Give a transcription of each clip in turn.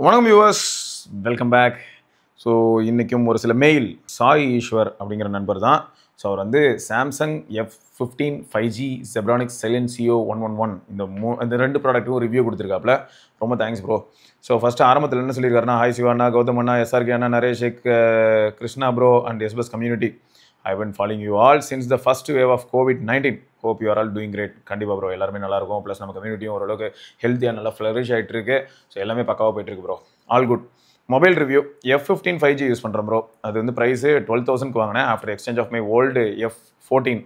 வணக்கம் viewers, welcome back. So இன்றைக்கும் ஒரு சில மெயில் சாய் ஈஸ்வர் அப்படிங்கிற நண்பர் தான். ஸோ அவர் வந்து Samsung F15 5G Zebronics Silencio 111 இந்த ரெண்டு ப்ராடக்ட்டுக்கும் ரிவ்யூ கொடுத்துருக்காப்புல. ரொம்ப தேங்க்ஸ் ப்ரோ. ஸோ ஃபஸ்ட்டு ஆரம்பத்தில் என்ன சொல்லியிருக்காருன்னா, ஹாய் சிவாண்ணா, கௌதம் அண்ணா, எஸ்ஆர்கே அண்ணா, நரேஷ், கிருஷ்ணா ப்ரோ அண்ட் எஸ்பஸ் community. I've been following you all since the first wave of COVID-19. Hope you are all doing great. கண்டிப்பாக ப்ரோ, எல்லாருமே நல்லாயிருக்கும். ப்ளஸ் நம்ம கம்யூனிட்டியும் ஓரளவுக்கு ஹெல்த்தியாக நல்லா ஃப்ளரிஷ் ஆகிட்டு இருக்கு. ஸோ எல்லாமே பக்காவாக போயிட்டுருக்கு bro. All good. Mobile review F15 5G use பண்ணுறேன் ப்ரோ. அது வந்து ப்ரைஸு 12,000க்கு வாங்கினேன் after exchange of my old F14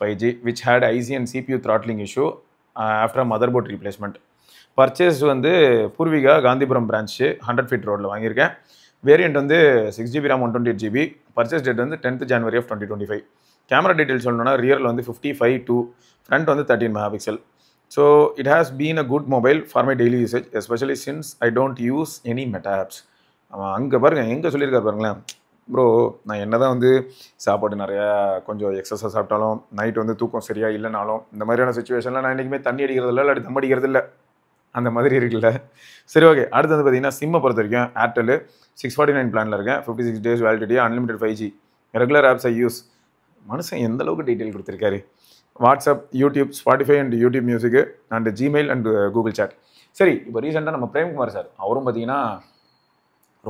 5G which had IC and CPU throttling issue after motherboard replacement. Purchase வந்து பூர்விகா காந்திபுரம் பிரான்ச்சு 100 feet ரோடில் வாங்கியிருக்கேன். வேரியண்ட் வந்து 6GB RAM 128GB. Purchase date வந்து 10th January of 2025. Camera detail சொல்லணும்னா ரியரில் வந்து 55:2, front வந்து 13 MP. So it has been a good mobile for my daily usage, especially since I don't use any meta apps. அவன் அங்கே பாருங்கள், எங்கே சொல்லியிருக்காரு பாருங்களேன் ப்ரோ. நான் என்ன தான் வந்து சாப்பாடு நிறையா கொஞ்சம் எக்ஸஸாக சாப்பிட்டாலும், நைட் வந்து தூக்கம் சரியாக இல்லைனாலும், இந்த மாதிரியான சுச்சுவேஷனில் நான் என்றைக்குமே தண்ணி அடிக்கிறதில்ல, இல்லாட்டி தம் அடிக்கிறதில்ல, அந்த மாதிரி இருக்குல்ல. சரி, ஓகே. அடுத்து வந்து பார்த்தீங்கன்னா சிம்மை பொறுத்த வரைக்கும் ஏர்டெல் 649 பிளானில் இருக்கேன். 56 days validity, unlimited 5G, regular apps I use. மனுஷன் எந்த அளவுக்கு டீட்டெயில் கொடுத்துருக்காரு. WhatsApp, YouTube, Spotify and YouTube music and Gmail and Google chat. சரி, இப்போ ரீசெண்டாக நம்ம பிரேம்குமார் சார், அவரும் பார்த்தீங்கன்னா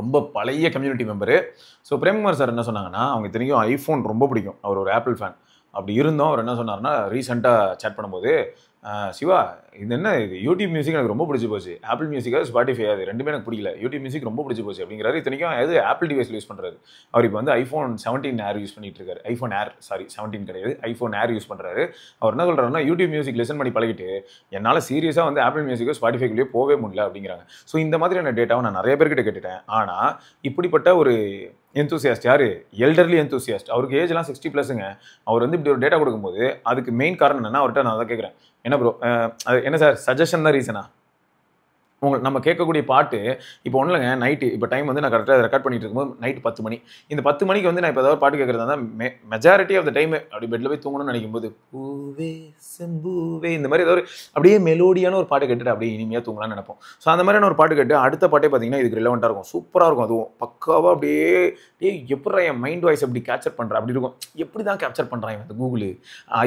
ரொம்ப பழைய community member. So Premkumar sir என்ன சொன்னாங்கன்னா, அவங்க இத்தனைக்கும் ஐஃபோன் ரொம்ப பிடிக்கும், அவர் ஒரு ஆப்பிள் ஃபேன். அப்படி இருந்தோம் அவர் என்ன சொன்னார்னா, ரீசெண்டாக சேட் பண்ணும்போது, சிவா இது என்ன, இது யூடியூப் மியூசிக் எனக்கு ரொம்ப பிடிச்சி போச்சு, ஆப்பிள் மியூசிக்கா ஸ்பாட்டிஃபை அது ரெண்டுமே எனக்கு பிடிக்கல, யூடியூப் மியூசிக் ரொம்ப பிடிச்சி போச்சு அப்படிங்கிறாரு. இத்தனைக்கும் அது ஆப்பிள் டிவைஸில் யூஸ் பண்ணுறாரு. அவர் இப்போ வந்து ஐஃபோன் 17 ஏர் யூஸ் பண்ணிட்டு இருக்காரு. ஐஃபோன் ஏர், சாரி 17 கிடையாது, ஐஃபோன் ஏர் யூஸ் பண்ணுறாரு. அவர் என்ன சொல்கிறாருன்னா, யூடியூப் மியூசிக் லெசன் பண்ணி பழகிட்டு என்னால் சீரியஸாக வந்து ஆப்பிள் மியூசிக்கோ ஸ்பாட்டிஃபைக்குள்ளேயே போகவே முடியல அப்படிங்கிறாங்க. ஸோ இந்த மாதிரியான டேட்டாவை நான் நிறைய பேர்கிட்ட கேட்டுட்டேன். ஆனால் இப்படிப்பட்ட ஒரு எந்தூசியாஸ்ட், யார் எல்டர்லி எந்தூசியாஸ்ட், அவருக்கு ஏஜ்லாம் 60+ங்க, அவர் வந்து இப்படி ஒரு டேட்டா கொடுக்கும்போது அதுக்கு மெயின் காரணம் என்னன்னா, அவர்கிட்ட நான் அதை கேட்குறேன், என்ன ப்ரோ அது என்ன சார் சஜஷன் தான் ரீசனா? உங்களுக்கு நம்ம கேட்கக்கூடிய பாட்டு இப்போ ஒன்றும் இல்லைங்க, நைட்டு இப்போ டைம் வந்து நான் கரெக்டாக ரெக்கார்ட் பண்ணிட்டு இருக்கும்போது நைட்டு 10 மணி. இந்த 10 மணிக்கு வந்து நான் இப்போ ஏதாவது பாட்டு கேட்குறதா தான் மெஜாரிட்டி ஆஃப் த டைம் அப்படி பெட்டில் போய் தூங்கணும்னு நினைக்கும் போது பூவே செம்பூவே இந்த மாதிரி ஏதாவது அப்படியே மெலோடியான ஒரு பாட்டு கேட்டுட்டு அப்படியே இனிமையாக தூங்கலாம்னு நினைப்போம். ஸோ அந்த மாதிரியான ஒரு பாட்டு கேட்டு அடுத்த பாட்டே பார்த்தீங்கன்னா இதுக்கு ரிலவெண்ட்டாக இருக்கும், சூப்பராக இருக்கும். அதுவும் பக்காவாக அப்படியே எப்படி என் மைண்ட் வாய்ஸ் அப்படி கேப்சர் பண்ணுறேன் அப்படி இருக்கும். எப்படி தான் கேப்சர் பண்ணுறான் இந்த கூகுள்,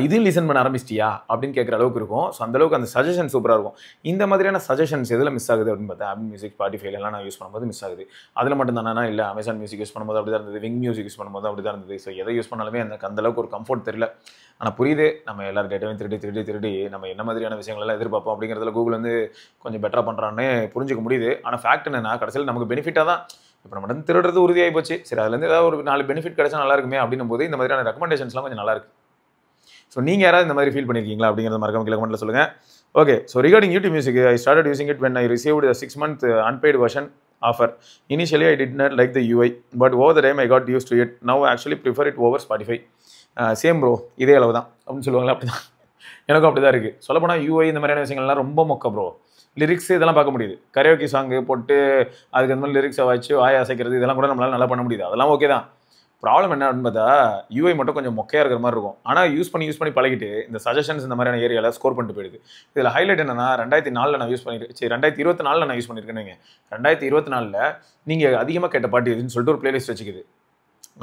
இதையும் லிசன் பண்ண ஆரம்பிச்சிட்டியா அப்படின்னு கேட்குற அளவுக்கு இருக்கும். ஸோ அந்தளவுக்கு அந்த சஜஷன் சூப்பராக இருக்கும். இந்த மாதிரியான சஜஷன்ஸ் எதில் மிஸ் ஆகுது அப்படின்னு பார்த்தா, ஆப்பிள் மியூசிக், ஸ்பாட்டிஃபைலாம் நான் யூஸ் பண்ணும்போது மிஸ் ஆகுது. அதில் மட்டும் தானே இல்லை, அமேசான் மியூசிக் யூஸ் பண்ணும்போது அப்படி தான் இருந்தது, விங் மியூசிக் யூஸ் பண்ணும்போது அப்படி தான் இருந்தது. ஸோ எதை யூஸ் பண்ணாலுமே அந்த அளவுக்கு ஒரு கம்ஃபர்ட் தெரியல. ஆனால் புரியுது, நம்ம எல்லாரும் டேட்டாவையும் திருடி நம்ம என்ன மாதிரியான விஷயங்களெல்லாம் எதிர்பார்ப்போம் அப்படிங்கிறதுல கூகுள் வந்து கொஞ்சம் பெட்டராக பண்ணுறான்னு புரிஞ்சுக்க முடியுது. ஆனால் ஃபேக்ட் என்னன்னா, கடைசியில் நமக்கு பெனிஃபிட்டாக தான் இப்போ நம்ம வந்து திருடுறது உறுதியாகி போச்சு. சரி, அதுலேருந்து ஏதாவது ஒரு 4 பெனிஃபிட் கிடைச்சா நல்லா இருக்குமே அப்படின்னும் போது இந்த மாதிரியான ரெக்கமெண்டேஷன்ஸ்லாம் கொஞ்சம் நல்லா இருக்கு. ஸோ நீங்கள் யாராவது இந்த மாதிரி ஃபீல் பண்ணியிருக்கீங்களா அப்படிங்கிறத மறக்காம கீழே கமெண்ட்டில் சொல்லுங்கள். Okay, so regarding YouTube Music, I started using it when I received a 6-month unpaid version offer. Initially, I did not like the UI, but over the time I got used to it. Now I actually prefer it over Spotify. Same bro, இதே அளவு தான் அப்படின்னு சொல்லுவாங்களா, அப்படி தான் எனக்கும் அப்படி தான் இருக்குது. சொல்லப்போனால் UI இந்த மாதிரியான விஷயங்கள்லாம் ரொம்ப மொக்க ப்ரோ. லிரிக்ஸ் இதெல்லாம் பார்க்க முடியுது, கரியோக்கி சாங்கு போட்டு அதுக்கு அந்த மாதிரி லிரிக்ஸை வச்சு வாய் அசைக்கிறது இதெல்லாம் கூட நம்மளால் நல்லா பண்ண முடியுது, அதெல்லாம் ஓகே தான். ப்ராப்ளம் என்ன அப்படின்னு பார்த்தா, யூஐ மட்டும் கொஞ்சம் மொக்கையாக இருக்கிற மாதிரி இருக்கும். ஆனால் யூஸ் பண்ணி பழகிட்டு இந்த சஜஷன்ஸ் இந்த மாதிரியான ஏரியாவில் ஸ்கோர் பண்ணிட்டு போயிடுது. இதில் ஹைலைட் என்னன்னா, 2004 நான் யூஸ் பண்ணிட்டு 2024 நான் யூஸ் பண்ணியிருக்கேன்னு. 2024 நீங்கள் அதிகமாக கேட்ட பாட்டு இதுன்னு சொல்லிட்டு ஒரு பிளேலிஸ்ட் வச்சுக்குது.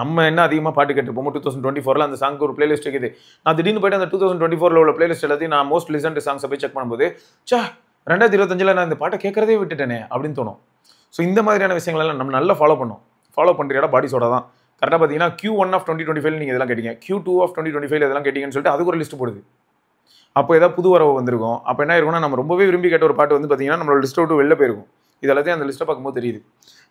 நம்ம என்ன அதிகமாக பாட்டு கேட்டுருப்போம் 2024 அந்த சாங்க்கு ஒரு பிளேலிஸ்ட் இருக்குது. நான் திடீர்னு போய்ட்டு அந்த 2024 உள்ள பிளேலிஸ்ட் எல்லாத்தையும் நான் மோஸ்ட் லிசன்ட் சாங்ஸை போய் செக் பண்ணும்போது, 2025 நான் இந்த பாட்டை கேட்கறதே விட்டுட்டேனே அப்படின்னு தோணும். ஸோ இந்த மாதிரியான விஷயங்களெல்லாம் நம்ம நல்லா ஃபாலோ பண்ணுறியாடா பாடிஸோட தான். கரெக்டாக பார்த்தீங்கன்னா Q1 of 2025 நீங்கள் இதெல்லாம் கேட்டீங்க, Q2 of 2025 இதெல்லாம் கேட்டீங்கன்னு சொல்லிட்டு அதுக்கு ஒரு லிஸ்ட் போடுது. அப்போ ஏதாவது புது வரவு வந்திருக்கும். அப்போ என்ன இருக்கும்னா, நம்ம ரொம்பவே விரும்பி கேட்ட ஒரு பாட்டு வந்து பார்த்தீங்கன்னா நம்மளோட லிஸ்ட் விட்டு வெளில போயிருக்கும். இது எல்லாத்தையும் அந்த லிஸ்ட்டை பார்க்கும்போது தெரியுது.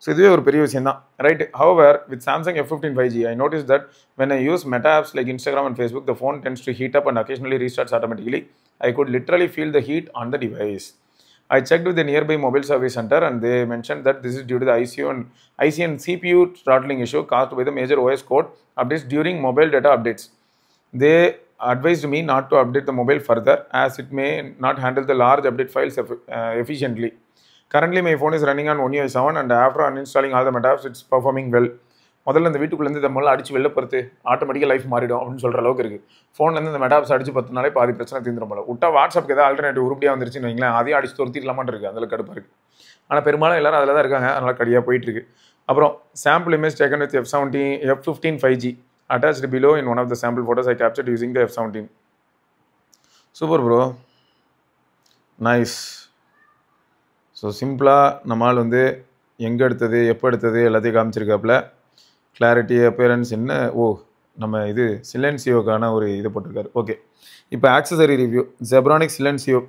ஸோ இதுவே ஒரு பெரிய விஷயம் தான், right? However, with Samsung F15 5G, I noticed that when I use meta apps like Instagram and Facebook, the phone tends to heat up and occasionally restarts automatically. I could literally feel the heat on the device. I checked with the nearby mobile service center and they mentioned that this is due to the IC and CPU throttling issue caused by the major OS code updates during mobile data updates. They advised me not to update the mobile further as it may not handle the large update files efficiently. Currently my phone is running on One UI 7 and after uninstalling all the meta apps, it's performing well. முதல்ல இந்த வீட்டுக்குள்ளேருந்து இந்த முதல்ல அடிச்சு வெளில பொறுத்து ஆட்டோமேட்டிக்காக life மாறிடும் அப்படின்னு சொல்கிற அளவுக்கு இருக்குது. ஃபோன்லேருந்து இந்த மெட்டாப்ஸ் அடிச்சு 10 நாளே பாதி பிரச்சனை தீர்ந்துடும் போல. விட்டா வாட்ஸ்அப்புக்கு ஏதாவது ஆல்டர்னேட்டிவ் உருப்படியாக வந்துருச்சுன்னு வைங்களேன், அதையும் அடிச்சு துரத்திடலாமான்னு இருக்குது, அதில் கடுப்பாக இருக்குது. ஆனால் பெரும்பாலும் எல்லாரும் அதில் தான் இருக்காங்க, அதனால் கடியாக போயிட்டுருக்கு. அப்புறம் sample image taken with F15 5G attached below in one of the sample photos I captured using the F17. Super bro, nice. So சிம்பிளாக நம்மால் வந்து எங்கே எடுத்தது, எப்போ எடுத்தது எல்லாத்தையும் காமிச்சிருக்காப்புல. கிளாரிட்டி, அப்பியரன்ஸ் என்ன, நம்ம இது சிலென்சியோக்கான ஒரு இது போட்டிருக்காரு. ஓகே, இப்போ accessory review. Zebronics Silencio.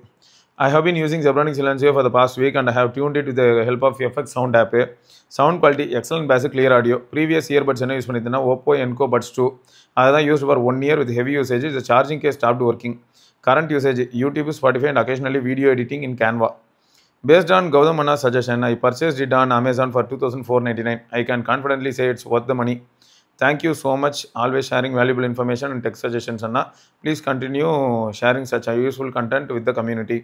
I have been using Zebronics Silencio for the past week and I have tuned it with the help of FX Sound app. Sound quality, excellent bass, clear audio. Previous earbuds என்ன use பண்ணியிருந்தேன்னா Oppo Enco Buds 2. அதுதான் used for 1 year with heavy usage. The charging case stopped working. Current usage, YouTube, Spotify and occasionally video editing in Canva. Based on Gautam Anna's suggestion, I purchased it on Amazon for $2,499. I can confidently say it's worth the money. Thank you so much. Always sharing valuable information and tech suggestions, Anna. Please continue sharing such a useful content with the community.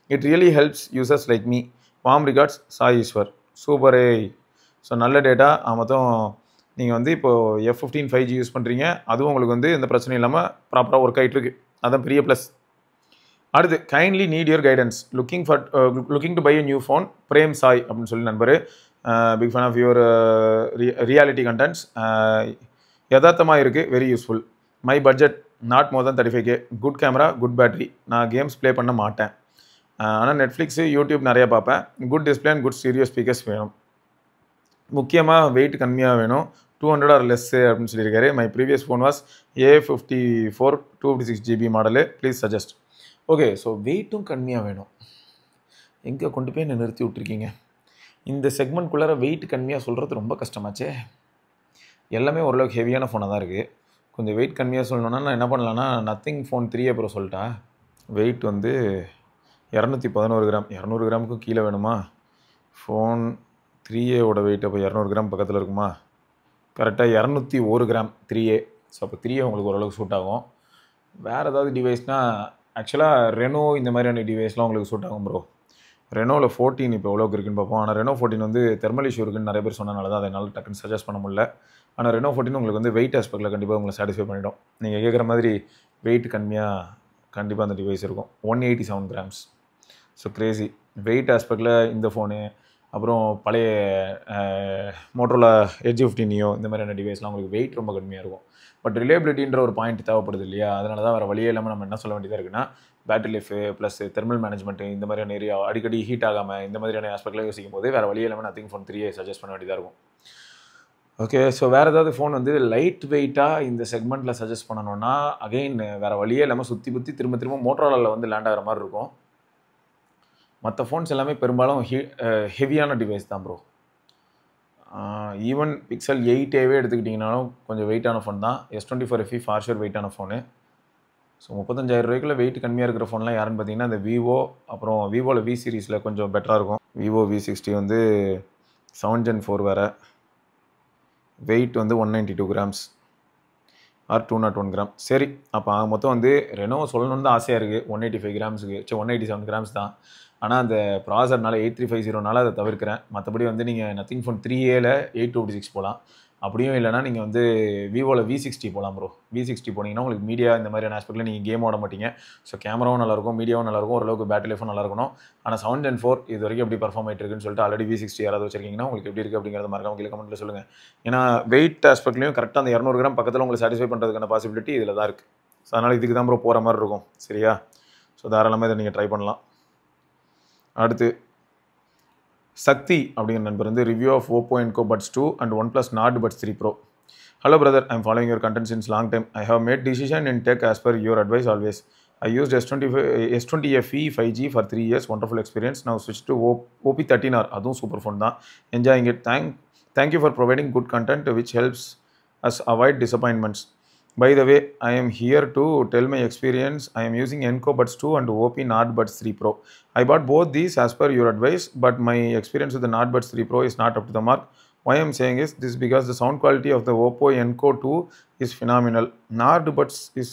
It really helps users like me. Warm regards, Sai Ishwar. Super. So நல்ல data. மொத்தம் நீங்கள் வந்து இப்போது F15 5G use பண்ணுறீங்க, அதுவும் உங்களுக்கு வந்து எந்த பிரச்சனையும் இல்லாமல் ப்ராப்பராக ஒர்க் ஆகிட்டுருக்கு. அதான் பெரிய ப்ளஸ். அடுத்து, kindly need your guidance, looking to buy a new phone, Prem Sai அப்படின்னு சொல்லி நண்பர். Big fan of your reality contents. யதார்த்தமாக இருக்குது, very useful. My budget not more than 35K. Good camera, good battery. நான் கேம்ஸ் ப்ளே பண்ண மாட்டேன், ஆனால் நெட்ஃப்ளிக்ஸு, யூடியூப் நிறையா பார்ப்பேன். Good display and good stereo speakers வேணும். முக்கியமாக வெயிட் கம்மியாக வேணும், 200 ஆர் லெஸ்ஸு அப்படின்னு சொல்லியிருக்காரு. My previous phone was A54 256GB model. Please suggest. Okay, so வெயிட்டும் கம்மியாக வேணும். எங்கே கொண்டு போய் என்ன நிறுத்தி விட்ருக்கீங்க? இந்த செக்மெண்ட்குள்ளார வெயிட் கம்மியாக சொல்கிறது ரொம்ப கஷ்டமாச்சே. எல்லாமே ஓரளவுக்கு ஹெவியான ஃபோனாக தான் இருக்குது. கொஞ்சம் வெயிட் கம்மியாக சொல்லணுன்னா நான் என்ன பண்ணலான்னா நத்திங் ஃபோன் 3 அப்புறம் சொல்லிட்டா. வெயிட் வந்து 211 கிராம், 200 கிராமுக்கும் கீழே வேணுமா? ஃபோன் 3Aவோட வெயிட் அப்போ 200 கிராம் பக்கத்தில் இருக்குமா? கரெக்டாக 201 கிராம் 3A. ஸோ அப்போ 3A உங்களுக்கு ஓரளவுக்கு சூட் ஆகும். வேறு ஏதாவது டிவைஸ்னால் ஆக்சுவலாக ரெனோ இந்த மாதிரியான டிவைஸ்லாம் உங்களுக்கு சூட் ஆகும் ப்ரோ. ரெனோவில் 14 இப்போ எவ்வளோக்கு இருக்குன்னு பார்ப்போம். ஆனால் ரெனோ 14 வந்து தெர்மல் இஷ்யூ இருக்குன்னு நிறைய பேர் சொன்னனால தான் அதை என்னால் டக்குன்னு சஜஸ்ட் பண்ண முடியல. ஆனால் ரெனோ 14 உங்களுக்கு வந்து வெயிட் ஆஸ்பெக்டில் கண்டிப்பாக உங்களை சாட்டிஸ்ஃபை பண்ணிடும். நீங்கள் கேட்குற மாதிரி வெயிட் கம்மியாக கண்டிப்பாக அந்த டிவைஸ் இருக்கும். 187 கிராம்ஸ். ஸோ கிரேசி வெயிட் ஆஸ்பெக்டில் இந்த ஃபோனு. அப்புறம் பழைய மோட்டோரோலா Edge 15 Neo இந்த மாதிரியான டிவைஸ்லாம் உங்களுக்கு வெயிட் ரொம்ப கம்மியாக இருக்கும். பட் ரிலேபிலிட்டின்ற ஒரு பாயிண்ட் தேவைப்படுது இல்லையா? அதனால தான் வேறு வழியே இல்லாமல் நம்ம என்ன சொல்ல வேண்டியதாக இருக்குன்னா battery life plus thermal management இந்த மாதிரியான ஏரியா அடிக்கடி ஹீட் ஆகாமல் இந்த மாதிரியான ஆஸ்பெக்டில் யோசிக்கும் போது வேறு வழியே இல்லாமல் நத்திங் ஃபோன் 3A சஜஸ்ட் பண்ண வேண்டியதாக இருக்கும். ஓகே, ஸோ வேறு ஏதாவது ஃபோன் வந்து லைட் வெயிட்டாக இந்த செக்மெண்ட்டில் சஜஸ்ட் பண்ணணுன்னா அகெயின் வேறு வழியே இல்லாமல் சுற்றி திரும்ப மோட்டோரோலாவில் வந்து லேண்ட் ஆகிற மாதிரி இருக்கும். மற்ற ஃபோன்ஸ் எல்லாமே பெரும்பாலும் ஹெவியான டிவைஸ் தான் ப்ரோ. ஈவன் Pixel 8Aவே எடுத்துக்கிட்டிங்கனாலும் கொஞ்சம் வெயிட்டான ஃபோன் தான். S24 FE ஃபார்ஷர் வெயிட்டான ஃபோனு. ஸோ 35,000 ரூபாய்க்குள்ள வெயிட் கம்மியாக இருக்கிற ஃபோன்லாம் யாருன்னு பார்த்தீங்கன்னா இந்த விவோ. அப்புறம் விவோவில் V சீரீஸில் கொஞ்சம் பெட்டராக இருக்கும். விவோ V60 வந்து 7 Gen 4 வேறு. வெயிட் வந்து 192 கிராம்ஸ் ஆர் 201 கிராம். சரி, அப்போ மொத்தம் வந்து ரெனோ சொல்லணுன்னு தான் ஆசையாக இருக்குது. 185 கிராம்ஸுக்கு 187 கிராம்ஸ் தான். ஆனால் அந்த ப்ராசர்னால 8350னால அதை தவிர்க்கிறேன். மற்றபடி வந்து நீங்கள் நத்திங் ஃபோன் 3Aல 8256 போகலாம். அப்படியும் இல்லைனா நீங்கள் வந்து விவோவில் V60 போகலாம் ப்ரோ. V60 போனீங்கன்னா உங்களுக்கு மீடியா இந்த மாதிரியான ஆஸ்பெக்டில் நீங்கள் கேம் ஓட மாட்டீங்க. ஸோ கேமராவும் நல்லாயிருக்கும், மீடியாவும் நல்லாயிருக்கும், ஓரளவுக்கு பேட்டரி லைஃபும் நல்லா இருக்கணும். ஆனால் 7 Gen 4 இது வரைக்கும் எப்படி பர்ஃபார்ம் ஆகிட்டு இருக்குன்னு சொல்லிட்டு ஆல்ரெடி V60 யாராவது வச்சிருக்கீங்கன்னா உங்களுக்கு எப்படி இருக்குது அப்படிங்கிறத மறக்காம கீழே கமெண்ட்டில் சொல்லுங்கள். ஏன்னா வெயிட் ஆஸ்பெக்ட்லையும் கரெக்டாக அந்த 200 கிராம் பக்கத்தில் உங்களுக்கு சாட்டிஸ்ஃபை பண்ணுறதுக்கான பாசிபிலிட்டி இதில் தான் இருக்குது. ஸோ அதனால் இதுக்கு தான் ப்ரோ போகிற மாதிரி இருக்கும். சரியா? ஸோ தாராளமாக இதை நீங்கள் ட்ரை பண்ணலாம். அடுத்து சக்தி அப்படிங்கிற நண்பர் வந்து review of Oppo Enco Buds 2 and OnePlus Nord Buds 3 Pro. Hello brother, I am following your content since long time. I have made decision in tech as per your advice always. I used S20 FE 5G for 3 years, wonderful experience. Now switched to OP13R, அதுவும் super phone தான். Enjoying it. Thank you for providing good content which helps us avoid disappointments. By the way, I am here to tell my experience. I am using Enco Buds 2 and OP Nord Buds 3 Pro. I bought both these as per your advice, but my experience with the Nord Buds 3 Pro is not up to the mark. Why I am saying is this because the sound quality of the Oppo Enco 2 is phenomenal. Nord Buds is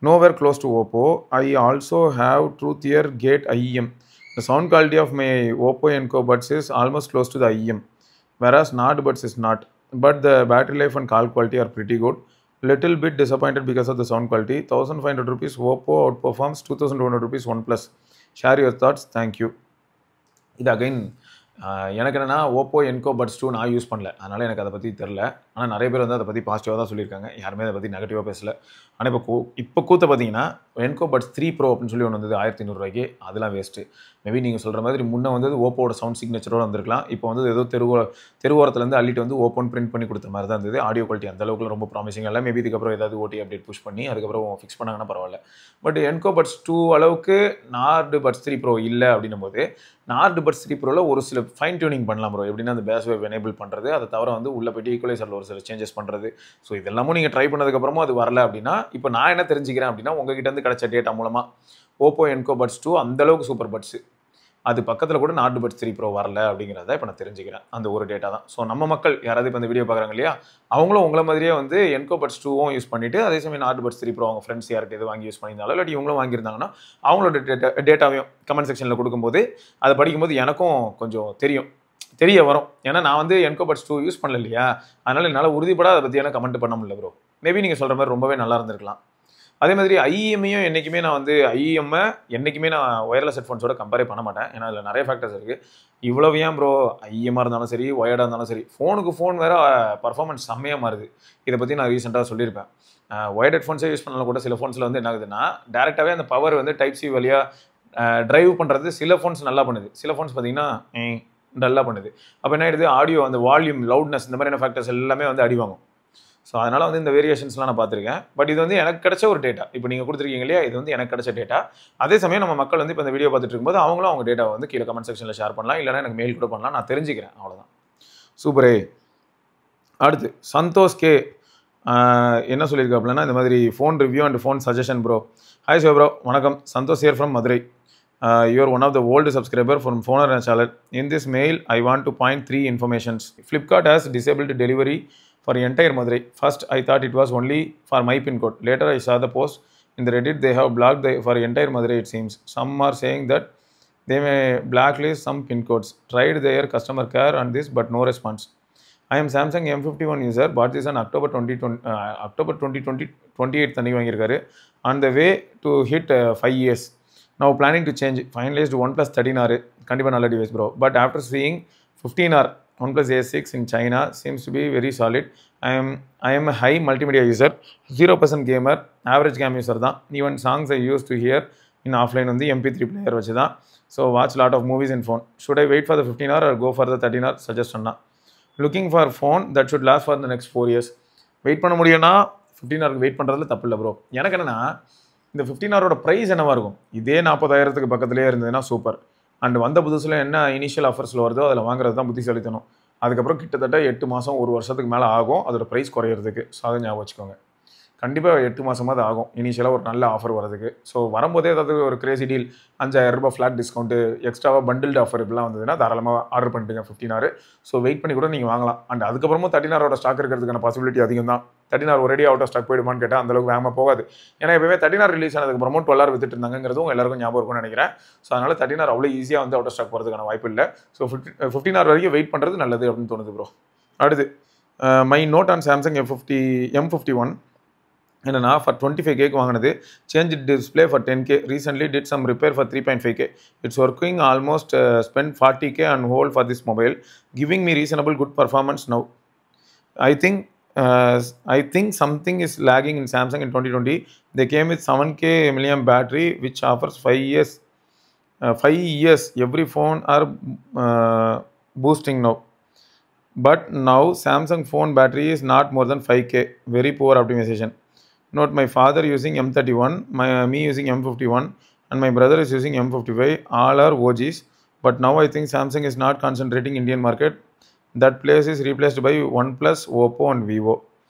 nowhere close to Oppo. I also have Truth Ear Gate IEM. The sound quality of my Oppo Enco Buds is almost close to the IEM, whereas Nord Buds is not. But the battery life and call quality are pretty good. Little bit disappointed because of the sound quality. 1,500 rupees Oppo outperforms 2,200 rupees OnePlus. Share your thoughts. Thank you. இது again எனக்கு என்னன்னா Oppo என்கோ puts 2 நான் use பண்ணல. அதனால எனக்கு அத பத்தி தெரியல. ஆனா நெறைய பேர் வந்து அத பத்தி பாசிட்டிவா தான் சொல்லியிருக்காங்க. யாருமே அத பத்தி நெகட்டிவா பேசல. ஆனா இப்ப கூத்த பார்த்தீங்கன்னா, என்கோ பட்ஸ் 3 ப்ரோ அப்படின்னு சொல்லி ஒண்ணு வந்தது ரூ. 1500 அதெல்லாம் வேஸ்ட்டு. மேபி நீங்க சொல்ற மாதிரி முன்ன வந்தது ஓப்போவோட சவுண்ட் சிக்னேச்சரோட வந்திருக்கலாம். இப்போ வந்து ஏதோ தெருவோரத்துலேருந்து அள்ளிட்டு வந்து ஓப்போன்னு பிரிண்ட் பண்ணி குடுத்த மாரி தான் இருந்தது. ஆடியோ குவாலிட்டி அந்த அளவுக்குலாம் ரொம்ப ப்ராமிசிங்கா இல்ல. மேபி இதுக்கப்புறம் ஏதாவது ஓடி அப்டேட் புஷ் பண்ணி அதுக்கப்புறம் ஃபிக்ஸ் பண்ணாங்கன்னா பரவால்ல. பட் என்கோ பட்ஸ் 2 அளவுக்கு நார்டு பட்ஸ் 3 ப்ரோ இல்ல அப்படின்னும்போது, நார்டு பட்ஸ் 3 ப்ரோல ஒரு சில ஃபைன் டியூனிங் பண்ணலாம் ப்ரோ. எப்படின்னா அந்த பேஸ் வேவ் எனேபிள் பண்றது. அத தவிர வந்து உள்ள போயிட்டு ஈக்குவலைசர்ல ஒரு சில சேஞ்சஸ் பண்றது. ஸோ இதெல்லாமும் நீங்க ட்ரை பண்ணதுக்கப்புறமும் அது வரல அப்படின்னா, இப்போ நான் என்ன தெரிஞ்சுக்கிறேன் அப்படின்னா, உங்ககிட்ட இருந்து கிடைச்ச டேட்டா மூலமா ஓப்போ என்கோ பட்ஸ் 2 அந்த அளவுக்கு சூப்பர் பட்ஸ். அது பக்கத்துல கூட நார்டு பட்ஸ் 3 ப்ரோ வரல அப்படிங்கிறத இப்போ நான் தெரிஞ்சுக்கிறேன். அந்த ஒரு டேட்டா தான். ஸோ நம்ம மக்கள் யாராவது இப்போ இந்த வீடியோ பார்க்குறாங்க இல்லையா, அவங்களும் உங்கள மாதிரியே வந்து என்கோ பட்ஸ் 2வும் யூஸ் பண்ணிட்டு, அதே சமயம் நார்டு பட்ஸ் 3 ப்ரோ அவங்க ஃப்ரெண்ட்ஸ் யார்கிட்ட வாங்கி யூஸ் பண்ணியிருந்தாலும், இல்லாட்டி இவங்களும் வாங்கியிருந்தாங்கன்னா, அவங்களோட டேட்டாவையும் கமெண்ட் செக்ஷன்ல கொடுக்கும்போது, அதை படிக்கும்போது எனக்கும் கொஞ்சம் தெரிய வரும். ஏன்னா நான் வந்து என்கோ பட்ஸ் 2 யூஸ் பண்ணல இல்லையா, அதனால என்னால் உறுதிப்பட அதை பற்றியான கமெண்ட் பண்ண முடியல ப்ரோ. மேபி நீங்கள் சொல்கிற மாதிரி ரொம்பவே நல்லா இருந்திருக்கலாம். அதே மாதிரி ஐஇஎம்மையும் என்றைக்குமே நான் வந்து ஐஇஎம்மை என்றைக்குமே நான் ஒயர்லெஸ் ஹெட்ஃபோன்ஸோட கம்பேரே பண்ண மாட்டேன். ஏன்னா அதில் நிறைய ஃபேக்டர்ஸ் இருக்குது. இவ்வளவு ஏன் ப்ரோ ஐஇஎம்மாக இருந்தாலும் சரி, ஒயர்டாக இருந்தாலும் சரி, ஃபோனுக்கு ஃபோன் வேறு பர்ஃபார்மன்ஸ் செம்மையாக மாறுது. இதை பற்றி நான் ரீசெண்டாக சொல்லியிருப்பேன். ஒயர்ட் ஹெட்ஃபோன்ஸே யூஸ் பண்ணாலும் கூட சில ஃபோன்ஸில் வந்து என்ன ஆகுதுன்னா, டேரெக்டாகவே அந்த பவர் வந்து டைப் சி வழியாக டிரைவ் பண்ணுறது சில ஃபோன்ஸ் நல்லா பண்ணுது. சில ஃபோன்ஸ் பார்த்தீங்கன்னா டல்லாக பண்ணுது. அப்போ என்ன ஆயிடுது, ஆடியோ அந்த வால்யூம், லவுட்னஸ் இந்த மாதிரியான ஃபேக்டர்ஸ் எல்லாமே வந்து அடிவாங்கும். ஸோ அதனால் வந்து இந்த வேரியேஷன்ஸ்லாம் நான் பார்த்துருக்கேன். பட் இது வந்து எனக்கு கிடைச்ச ஒரு டேட்டா. இப்போ நீங்கள் கொடுத்துருக்கீங்க இல்லையா, இது வந்து எனக்கு கிடைச்ச டேட்டா. அதே சமயம் நம்ம மக்கள் வந்து இப்போ இந்த வீடியோ பார்த்துட்டு இருக்கும்போது அவங்களும் அவங்க டேட்டாவை வந்து கீழே கமெண்ட் செக்ஷனில் ஷேர் பண்ணலாம். இல்லைனா எனக்கு மெயில் கூட பண்ணலாம். நான் தெரிஞ்சுக்கிறேன். அவ்வளோதான். சூப்பரே. அடுத்து சந்தோஷ் கே என்ன சொல்லியிருக்காப்புலன்னா, இந்த மாதிரி phone review and phone suggestion bro. Hi Siva bro, வணக்கம். Santhosh here from Madurai. You are one of the old subscriber from Phoner channel. In this mail, I want to point 3 informations. Flipkart has disabled delivery for entire Madurai. First, I thought it was only for my pin code. Later, I saw the post in the Reddit. They have blocked for entire Madurai, it seems. Some are saying that they may blacklist some pin codes. Tried their customer care on this, but no response. I am Samsung M51 user. Bought this on October 2020, 28th அன்னைக்கு வாங்கியிருக்காரு. On the way to hit 5 years. Now planning to change. Finalized OnePlus 13R. கண்டிப்பாக நல்ல device bro. But after seeing 15R OnePlus A6 in China seems to be very solid. I am a high multimedia user, 0% gamer, average cam user தான். Even songs I used to hear in offline வந்து MP3 player வச்சு தான். So watch lot of movies in phone. Should I wait for the 15R or go for the 13R? Suggestion தான். Looking for phone that should last for the next 4 years. Wait பண்ண முடியும்னா 15R wait பண்ணுறதுல தப்பு இல்லை bro. எனக்கு என்னென்னா, இந்த 15Rோட price என்னவாக இருக்கும், இதே 40,000க்கு பக்கத்துலேயே இருந்ததுன்னா சூப்பர். அண்ட் வந்த புதுசில் என்ன இனிஷியல் ஆஃபர்ஸில் வருதோ அதில் வாங்குறது தான் புத்திசாலித்தனம். அதுக்கப்புறம் கிட்டத்தட்ட 8 மாதம் 1 வருஷத்துக்கு மேலே ஆகும் அதோட ப்ரைஸ் குறையிறதுக்கு. ஸோ அதை ஞாபகம் வச்சுக்கோங்க. கண்டிப்பாக 8 மாதமாவது ஆகும் இனிஷியலாக ஒரு நல்ல ஆஃபர் வரதுக்கு. ஸோ வரும்போதே ஏதாவது ஒரு கிரேசி டீல், 5,000 ரூபாய் ஃப்ளாட் டிஸ்கவுண்ட்டு, எக்ஸ்ட்ராவாக பண்டில்டு ஆஃபர் இப்படிலாம் வந்ததுன்னா தாராளமாக ஆர்டர் பண்ணிட்டுங்க 15R. ஸோ வெயிட் பண்ணி கூட நீங்கள் வாங்கலாம். அண்ட் அதுக்கப்புறமும் 13Rோட ஸ்டாக் இருக்கிறதுக்கான பாசிபிலிட்டி அதிகம் தான். 13R ஒரேடி அவுட் ஆஃப் ஸ்டாக் போயிடுமான்னு கேட்டால் அந்தளவுக்கு வேகமாக போகாது. ஏன்னா எப்பவுமே 13R ரிலீஸ் ஆனதுக்கப்புறமும் 12R வித்துட்டு இருந்தாங்கிறதும் எல்லாருக்கும் ஞாபகம் இருக்கும்னு நினைக்கிறேன். ஸோ அதனால் 13R அவ்வளோ ஈஸியாக வந்து அவுட் ஆஃப் ஸ்டாக் போகிறதுக்கான வாய்ப்பு இல்லை. ஸோ 15R வரைக்கும் வெயிட் பண்ணுறது நல்லது அப்படின்னு தோணுது ப்ரோ. அடுத்து my note on Samsung M51 என்னன்னா, ஃபார் 25K வாங்கினது. Change display for 10K. Recently did some repair for 3.5K. It's working almost spend 40K and whole for this mobile, giving me reasonable good performance now. I think something is lagging in Samsung in 2020. They came with 7K mAh battery, which offers 5 years. 5 years. Every phone are boosting now. But now Samsung phone battery is not more than 5K. Very poor optimization. Note, my father using M31, me using M51, and my brother is using M55. All are OGs. But now I think Samsung is not concentrating Indian market. That place is replaced by OnePlus, Oppo and Vivo.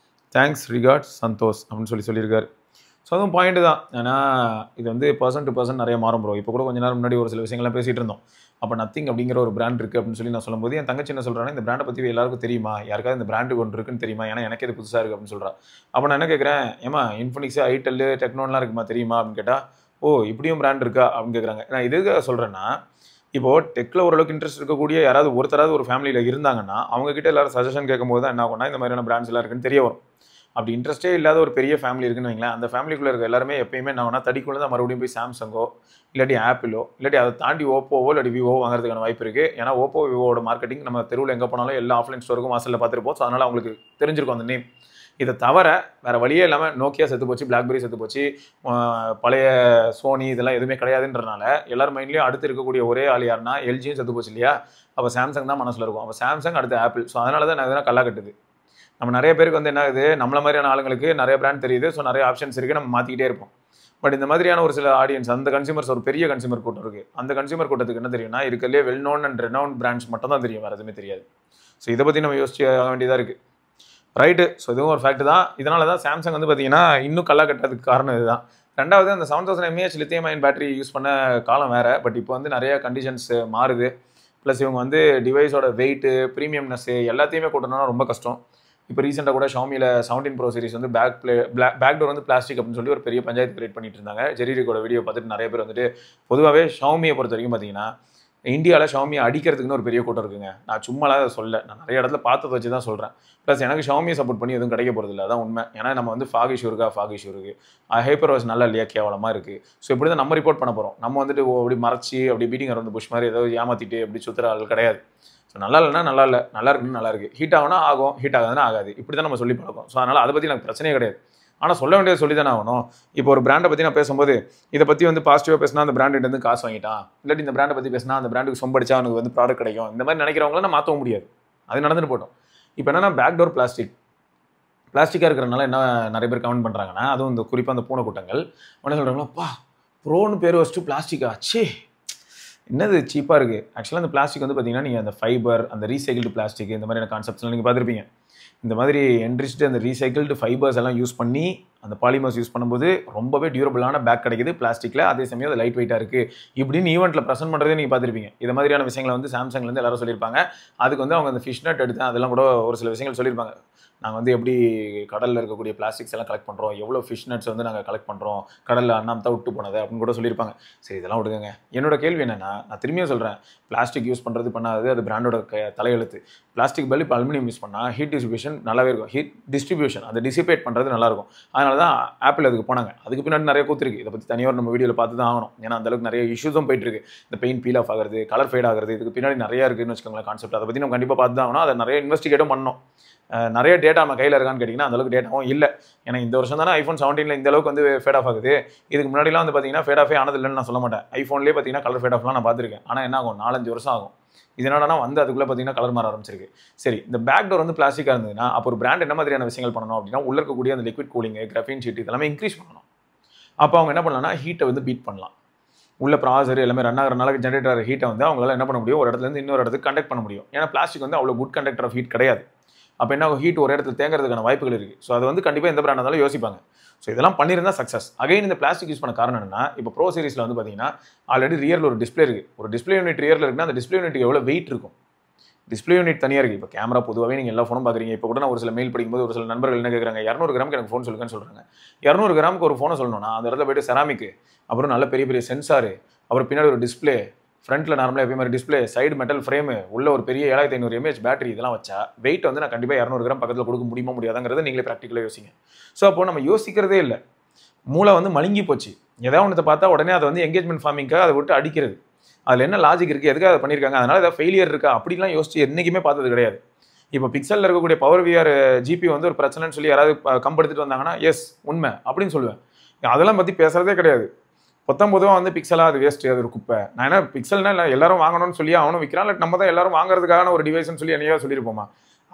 Thanks, regards, Santosh அப்படின்னு சொல்லியிருக்காரு. So அதுவும் point தான். ஏன்னா இது வந்து person to person நிறைய மாறும் bro. இப்போ கூட கொஞ்ச நேரம் முன்னாடி ஒரு சில விஷயங்கள்லாம் பேசிகிட்டு இருந்தோம். அப்போ நத்திங் அப்படிங்கிற ஒரு பிராண்ட் இருக்குது அப்படின்னு சொல்லி நான் சொல்லும்போது என் தங்கச்சி என்ன சொல்கிறாங்க, இந்த பிராண்டை பற்றி எல்லாருக்கும் தெரியுமா, யாருக்காவது இந்த பிராண்டு ஒன்று இருக்குன்னு தெரியுமா, ஏன்னா எனக்கு இது புதுசாக இருக்குது அப்படின்னு சொல்கிறா. அப்போ நான் என்ன கேட்குறேன், ஏமா இன்ஃபினிக்ஸ், ஐடெல், டெக்னோலாம் இருக்குமா தெரியுமா அப்படின்னு கேட்டால், ஓ இப்படியும் பிராண்ட் இருக்கா அப்படின்னு கேட்குறாங்க. நான் எதுக்காக சொல்கிறேன்னா, இப்போது டெக்கில் ஓரளவுக்கு இன்ட்ரெஸ்ட் இருக்கக்கூடிய யாராவது ஒருத்தராவது ஒரு ஃபேமிலியில் இருந்தாங்கன்னா அவங்ககிட்ட எல்லாரும் சஜஷன் கேட்கும்போது தான் என்ன ஆகும்னா இந்த மாதிரியான பிராண்ட்ஸ் எல்லாம் இருக்குன்னு தெரிய வரும். அப்படி இன்ட்ரெஸ்ட்டே இல்லாத ஒரு பெரிய ஃபேமிலி இருக்குன்னு வைங்களேன், அந்த ஃபேமிலிக்குள்ளே இருக்க எல்லாருமே எப்பயுமே என்ன வேணா தடிக்குள்ளே தான் மறுபடியும் போய் சாம்சங்கோ இல்லாட்டி ஆப்பிளோ இல்லாட்டி அதை தாண்டி ஓப்போவோ இல்லாட்டி விவோவோ வாங்குறதுக்கான வாய்ப்பு இருக்குது. ஏன்னா ஓப்போ விவோட மார்க்கெட்டிங் நம்ம தெருவில் எங்கே போனாலும் எல்லா ஆஃப்லைன் ஸ்டோருக்கும் வாசலில் பார்த்துருப்போம். ஸோ அதனால் அவங்களுக்கு தெரிஞ்சிருக்கும் அந்த நேம். இதை தவிர வேறு வழியே இல்லாமல் நோக்கியா செத்து போச்சு, பிளாக்பெரி செத்து போச்சு, பழைய சோனி இதெல்லாம் எதுவுமே கிடையாதுன்றனால எல்லார் மைண்ட்லேயும் அடுத்து இருக்கக்கூடிய ஒரே ஆள் யாருன்னா எல்ஜியும் செத்து போச்சு இல்லையா. அப்போ சாம்சங் தான் மனசில் இருக்கும். அப்போ சாம்சங் அடுத்து ஆப்பிள். ஸோ அதனால தான் எதனா கல்லா கட்டுது. நம்ம நிறைய பேருக்கு வந்து என்ன ஆகுது, நம்மள மாதிரியான ஆளுங்களுக்கு நிறைய பிராண்ட் தெரியுது. ஸோ நிறைய ஆப்ஷன்ஸ் இருக்குது, நம்ம மாற்றிக்கிட்டே இருப்போம். பட் இந்த மாதிரியான ஒரு சில ஆடியன்ஸ், அந்த கன்சியூமர்ஸ், ஒரு பெரிய கன்சியூமர் கூட்டம் இருக்குது. அந்த கன்சியூமர் கூட்டத்துக்கு என்ன தெரியும்னா, இருக்கிறதுலே well known and renowned brands மட்டும் தான் தெரியும், வேறு எதுவுமே தெரியாது. ஸோ இதை பற்றி நம்ம யோசிச்சு ஆக வேண்டியதாக இருக்குது. ரைட்டு. ஸோ இதுவும் ஒரு ஃபேக்ட் தான். இதனால தான் சாம்சங் வந்து பார்த்தீங்கன்னா இன்னும் கல்லா கட்டுறதுக்கு காரணம் இதுதான். ரெண்டாவது, அந்த 7000 mAh lithium ion battery use பண்ண காலம் வேறு. பட் இப்போ வந்து நிறைய கண்டிஷன்ஸ் மாறுது. ப்ளஸ் இவங்க வந்து டிவைஸோட வெயிட்டு, ப்ரீமியம்னஸ்ஸு எல்லாத்தையுமே கூட்டணும்னா ரொம்ப கஷ்டம். இப்போ ரீசெண்டாக கூட ஷாமியில் 17 Pro சீரிஸ் வந்து பேக் டோர் வந்து பிளாஸ்டிக் அப்படின்னு சொல்லி ஒரு பெரிய பஞ்சாயத்து கிரியேட் பண்ணிட்டு இருந்தாங்க. ஜெரிரிக்கோட வீடியோ பார்த்துட்டு நிறைய பேர் வந்துட்டு, பொதுவாகவே ஷாமியை பொறுத்த வரைக்கும் பார்த்தீங்கன்னா இந்தியாவில் ஷாமியை அடிக்கிறதுக்குன்னு ஒரு பெரிய கூட்டம் இருக்குங்க. நான் சும்மாலாம் அதை சொல்ல, நான் நிறைய இடத்துல பார்த்ததை வச்சு தான் சொல்கிறேன். ப்ளஸ் எனக்கு ஷாமியை சப்போர்ட் பண்ணி எதுவும் கிடைக்க போகிறது இல்லை, அதான் உண்மை. ஏன்னா நம்ம வந்து ஃபாக் இஷ்யூ இருக்குது, ஹைப்பர் வாய்ஸ் நல்லா இல்லையா, கேவலமாக இருக்குது. ஸோ இப்படி தான் நம்ம ரிப்போர்ட் பண்ண போகிறோம். நம்ம வந்துட்டு அப்படி மறைச்சி அப்படி பீட்டிங் அரௌண்ட் புஷ் மாதிரி ஏதாவது ஏமாற்றிட்டு அப்படி சுற்றுற ஆள் கிடையாது. ஸோ நல்லா இல்லைன்னா நல்லா இல்லை, நல்லா இருக்குன்னு நல்லா இருக்குது, ஹீட் ஆகுனா ஆகும், ஹீட் ஆகாதுன்னா ஆகாது. இப்படி தான் நம்ம சொல்லி பழக்கம். ஸோ அதனால் அதை பற்றி எனக்கு பிரச்சனையே கிடையாது. ஆனால் சொல்ல வேண்டியது சொல்லி தானே ஆகணும். இப்போ ஒரு பிராண்டை பற்றி நான் பேசும்போது இதை பற்றி வந்து பாசிட்டிவாக பேசினா அந்த பிராண்ட் வந்து காசு வாங்கிட்டான், இல்லாட்டி இந்த பிராண்டை பற்றி பேசினா அந்த பிராண்டுக்கு சொம்படிச்சா அவனுக்கு வந்து ப்ராடக்ட் கிடைக்கும், இந்த மாதிரி நினைக்கிறவங்கள நான் மாற்றவும் முடியாது. அது நடந்துட்டு போட்டோம். இப்போ என்னன்னா பேக் டோர் பிளாஸ்டிக்காக இருக்கிறனால என்ன நிறைய பேர் கமெண்ட் பண்ணுறாங்கன்னா, அதுவும் இந்த குறிப்பாக அந்த பூனை கூட்டங்கள் என்ன சொல்கிறாங்களா, பா ப்ரோன்னு பேர் வச்சுட்டு பிளாஸ்டிக்கா, சே என்னது சீப்பாக இருக்குது. ஆக்சுவலாக அந்த பிளாஸ்டிக் வந்து பார்த்தீங்கன்னா நீங்கள் அந்த ஃபைபர், அந்த ரீசைக்கிள்டு பிளாஸ்டிக், இந்த மாதிரியான கான்செப்ட்ஸ்லாம் நீங்கள் பார்த்துருப்பீங்க. இந்த மாதிரி என்ரிச்டு அந்த ரீசைக்கிள்டு ஃபைபர்ஸ் எல்லாம் யூஸ் பண்ணி அந்த பாலிமர்ஸ் யூஸ் பண்ணும்போது ரொம்பவே டியூரபிளான பேக் கிடைக்குது பிளாஸ்டிக்கில். அதே சமயம் அது லைட் வெயிட்டாக இருக்குது இப்படின்னு ஈவெண்ட்டில் ப்ரெசென்ட் பண்ணுறதே நீங்கள் பார்த்துருப்பீங்க. இது மாதிரியான விஷயங்களை வந்து சாம்சங்லேருந்து எல்லாரும் சொல்லியிருப்பாங்க. அதுக்கு வந்து அவங்க அந்த ஃபிஷ் நட் எடுத்து அதெல்லாம் கூட ஒரு சில விஷயங்கள் சொல்லியிருப்பாங்க. நாங்கள் வந்து எப்படி கடலில் இருக்கக்கூடிய பிளாஸ்டிக்ஸ் எல்லாம் கலெக்ட் பண்ணுறோம், எவ்வளோ ஃபிஷ் நட்ஸ் வந்து நாங்கள் கலெக்ட் பண்ணுறோம், கடலில் அண்ணாம தான் விட்டு போனது அப்படின்னு கூட சொல்லியிருப்பாங்க. சரி, இதெல்லாம் விடுங்க. என்னோட கேள்வி என்னென்னா, நான் திரும்பியும் சொல்கிறேன், பிளாஸ்டிக் யூஸ் பண்ணுறது பண்ணாது அது பிராண்டோட தலையெழுத்து. பிளாஸ்டிக் பதில் இப்போ அலுமினியம் யூஸ் பண்ணால் ஹீட் டிஸ்ட்ரிபியூஷன் நல்லாவே இருக்கும். ஹீட் டிஸ்ட்ரிபியூஷன் அதை டிசிபேட் பண்ணுறது நல்லாயிருக்கும். அதனால தான் ஆப்பிள் அதுக்கு போனாங்க. அதுக்கு பின்னாடி நிறைய கூத்துருக்கு. இதை பற்றி தனியாக நம்ம வீடியோவில் பார்த்து தான் ஆகணும். ஏன்னா அந்தளவுக்கு நிறைய இஷ்யூஸும் போயிட்டுருக்கு. இந்த பெயிண்ட் பீல் ஆஃப் ஆகிறது, கலர் ஃபேட் ஆகிறது, இதுக்கு பின்னாடி நிறையா இருக்குதுன்னு வச்சுக்கோங்களேன் கான்செப்ட். அதை பற்றி நம்ம கண்டிப்பாக பார்த்து தான் ஆகணும். அதை நிறைய இன்வெஸ்டிகேட்டும் பண்ணணும். நிறைய டேட்டா நம்ம கையில் இருக்கான்னு கேட்டிங்கன்னா அந்தளவுக்கு டேட்டாவும் இல்லை. ஏன்னா இந்த வருஷம் தானே ஐஃபோன் 17 இந்த அளவுக்கு வந்து ஃபேட் ஆஃப் ஆகுது. இதுக்கு முன்னாடிலாம் வந்து பார்த்தீங்கன்னா ஃபேட் ஆஃபே ஆனது இல்லைன்னு நான் சொல்ல மாட்டேன். ஐஃபோன்லேயே பார்த்தீங்கன்னா கலர் ஃபேட் ஆஃப்லாம் நான் பார்த்துருக்கேன். ஆனால் என்ன ஆகும், 4-5 வருஷம் ஆகும். இதனால வந்து அதுக்குள்ளே பார்த்தீங்கன்னா கலர் மாற ஆரம்பிச்சிருக்கு. சரி, இந்த பேக் டோர் வந்து பிளாஸ்டிக்காக இருந்ததுன்னா அப்போ ஒரு பிராண்ட் என்ன மாதிரியான விஷயங்கள் பண்ணணும் அப்படின்னா, உள்ள இருக்கக்கூடிய அந்த லிக்விட் கூலிங், கிராஃபீன் ஷீட் இதெல்லாமே இன்க்ரீஸ் பண்ணணும். அப்போ அவங்க என்ன பண்ணலாம்னா ஹீட்டை வந்து பீட் பண்ணலாம். உள்ள ப்ராசர் எல்லாமே ரன் ஆகிறனால ஜென்ரேட் ஆகிற ஹீட்டை வந்து அவங்களால என்ன பண்ண முடியும், ஒரு இடத்துலேருந்து இன்னொரு இடத்துக்கு கண்டக்ட் பண்ண முடியும். ஏன்னா பிளாஸ்டிக் வந்து அவ்வளோ குட் கண்டக்டர் ஆஃப் ஹீட் கிடையாது. அப்போ என்ன ஹீட் ஒரு இடத்துல தேங்கிறதுக்கான வாய்ப்புகள் இருக்குது. ஸோ அது வந்து கண்டிப்பாக எந்த பிராண்டாக இருந்தாலும் யோசிப்பாங்க. ஸோ இதெல்லாம் பண்ணியிருந்தால் சக்ஸஸ். அகைன் இந்த பிளாஸ்டிக் யூஸ் பண்ண காரணம் என்னன்னா, இப்போ ப்ரோ சீரிஸில் வந்து பார்த்தீங்கன்னா ஆல்ரெடி ரியரில் ஒரு டிஸ்பிளே இருக்குது. ஒரு டிஸ்பிளே யூனிட் ரியரில் இருக்குன்னா அந்த டிஸ்பிளே யூனிட் எவ்வளோ வெயிட் இருக்கும். டிஸ்பிளே யூனிட் தனியாக இருக்குது. இப்போ கேமரா பொதுவாகவே நீங்கள் எல்லா ஃபோனும் பார்க்குறீங்க. இப்போ கூட நான் ஒரு சில மெயில் படிக்கும்போது ஒரு சில நண்பர்கள் என்ன கேட்குறாங்க, 200 கிராமுக்கு எனக்கு ஃபோன் சொல்லுங்கன்னு சொல்கிறாங்க. 200 கிராமுக்கு ஒரு ஃபோனை சொல்லணும்னா அந்த இடத்துல போய்ட்டு செராமிக்கு, அப்புறம் நல்ல பெரிய பெரிய சென்சாரு, அப்புறம் பின்னாடி ஒரு டிஸ்பிளே, ஃப்ரண்ட்டில் நார்மலாக எப்போ மாதிரி டிஸ்பிளே, சைடு மெட்டல் ஃப்ரேமு, உள்ள ஒரு பெரிய 7500 mAh பேட்டரி, இதெல்லாம் வச்சா வெயிட் வந்து நான் கண்டிப்பாக 200 கிராம் பக்கத்தில் கொடுக்க முடியுமா முடியாதாங்கிறத நீங்களே ப்ராக்டிக்கலாக யோசிங்க. ஸோ அப்போ நம்ம யோசிக்கிறதே இல்லை. மூளை வந்து மழுங்கி போச்சு. ஏதாவது ஒன்றத்தை பார்த்தா உடனே அதை வந்து என்கேஜ்மெண்ட் ஃபார்மிங்காக அதை விட்டு அடிக்கிறது. அதில் என்ன லாஜிக் இருக்குது, எதுக்காக அதை பண்ணியிருக்காங்க, அதனால் ஏதாவது ஃபெயிலியர் இருக்கா அப்படின்லாம் யோசிச்சு என்றைக்குமே பார்த்தது கிடையாது. இப்போ பிக்சலில் இருக்கக்கூடிய பவர் விஆர் ஜிபி வந்து ஒரு பிரச்சனைன்னு சொல்லி யாராவது கம்பெடுத்துட்டு வந்தாங்கன்னா எஸ் உண்மை அப்படின்னு சொல்லுவேன். அதெல்லாம் பற்றி பேசுகிறதே கிடையாது. 19 வந்து பிக்சலாக அது வேஸ்ட்டு, அது ஒரு குப்பை. நான் என்ன பிக்சல்னா இல்லை எல்லாரும் வாங்கணும்னு சொல்லி அவனும் விற்கிறான், இல்லை நம்ம தான் எல்லாரும் வாங்குறதுக்கான ஒரு டிவைஸ்ன்னு சொல்லி என்னையா சொல்லியிருப்போமா.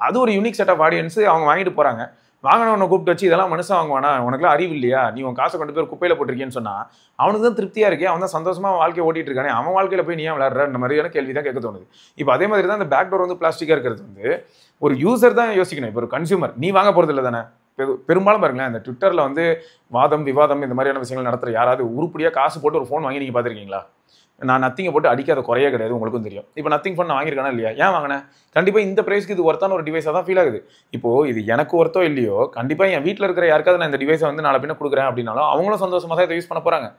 அது ஒரு யூனிக் செட் ஆஃப் ஆடியன்ஸு அவங்க வாங்கிட்டு போகிறாங்க. வாங்கினவனை கூப்பிட்டு வச்சு இதெல்லாம் மனுஷன் வாங்குவானா, உனக்குலாம் அறிவு இல்லையா, நீ உன் காசை கொண்டு போய் குப்பையில் போட்டிருக்கேன்னு சொன்னால் அவனுக்கு தான் திருப்தியாக இருக்கே, அவன் தான் சந்தோஷமாக வாழ்க்கையை ஓட்டிட்டு இருக்கானே, அவன் வாழ்க்கையில் போய் நீ ஏன் விளையாடுற இந்த மாதிரியான கேள்வி தான் கேட்க தோணுது. இப்போ அதே மாதிரி தான் இந்த பேக் டோர் வந்து பிளாஸ்டிக்காக இருக்கிறது வந்து ஒரு யூசர் தான் யோசிக்கணும். இப்போ ஒரு கன்சியூமர் நீ வாங்க போகிறது இல்லை தானே. பெரும்பாலும் பாருங்களேன், இந்த ட்விட்டரில் வந்து வாதம் விவாதம் இந்த மாதிரியான விஷயங்கள் நடத்துகிற யாராவது உருப்படியாக காசு போட்டு ஒரு ஃபோன் வாங்கி நீங்கள் பார்த்துருக்கீங்களா? நான் நத்திங்கை போட்டு அடிக்காத குறையே கிடையாது, உங்களுக்கும் தெரியும். இப்போ நத்திங் ஃபோன் நான் வாங்கியிருக்கானா இல்லையா, ஏன் வாங்கினேன், கண்டிப்பாக இந்த ப்ரைஸ்க்கு இது ஒர்த்தான ஒரு டிவைஸாக தான் ஃபீல் ஆகுது. இப்போது இது எனக்கு ஒர்த்தோ இல்லையோ, கண்டிப்பாக என் வீட்டில் இருக்கிற யாருக்காவது நான் இந்த டிவைஸை வந்து நாளை பின்ன கொடுக்குறேன் அப்படின்னாலும் அவங்களும் சந்தோஷமாக தான் இதை யூஸ் பண்ண போகிறாங்க.